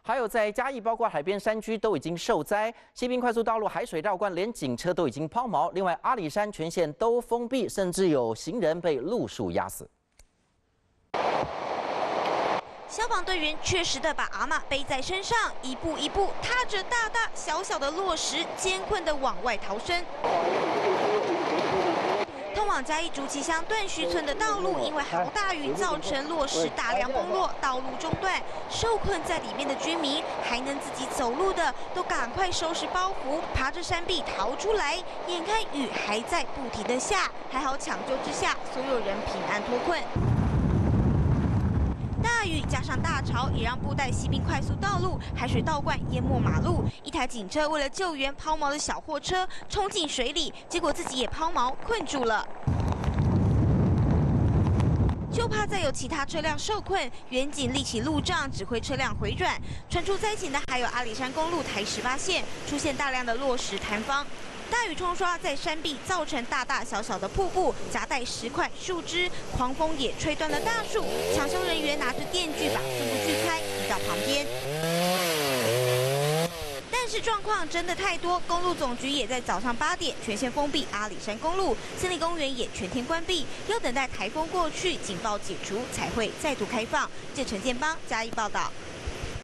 还有在嘉义，包括海边山区都已经受灾，西滨快速道路海水绕灌，连警车都已经抛锚。另外，阿里山全线都封闭，甚至有行人被路树压死。 消防队员确实的把阿嬷背在身上，一步一步踏着大大小小的落石，艰困的往外逃生。通往嘉义竹崎乡断须村的道路，因为豪大雨造成落石大量崩落，道路中断。受困在里面的居民，还能自己走路的，都赶快收拾包袱，爬着山壁逃出来。眼看雨还在不停的下，还好抢救之下，所有人平安脱困。 大雨加上大潮，也让布袋西滨快速道路海水倒灌淹没马路。一台警车为了救援抛锚的小货车，冲进水里，结果自己也抛锚困住了。就怕再有其他车辆受困，远警立起路障，指挥车辆回转。传出灾情的还有阿里山公路台18线出现大量的落石坍方。 大雨冲刷在山壁，造成大大小小的瀑布，夹带石块、树枝，狂风也吹断了大树。抢修人员拿着电锯把树木锯开，移到旁边。但是状况真的太多，公路总局也在早上8点全线封闭阿里山公路，森林公园也全天关闭，要等待台风过去，警报解除才会再度开放。记者陈建邦嘉义报道。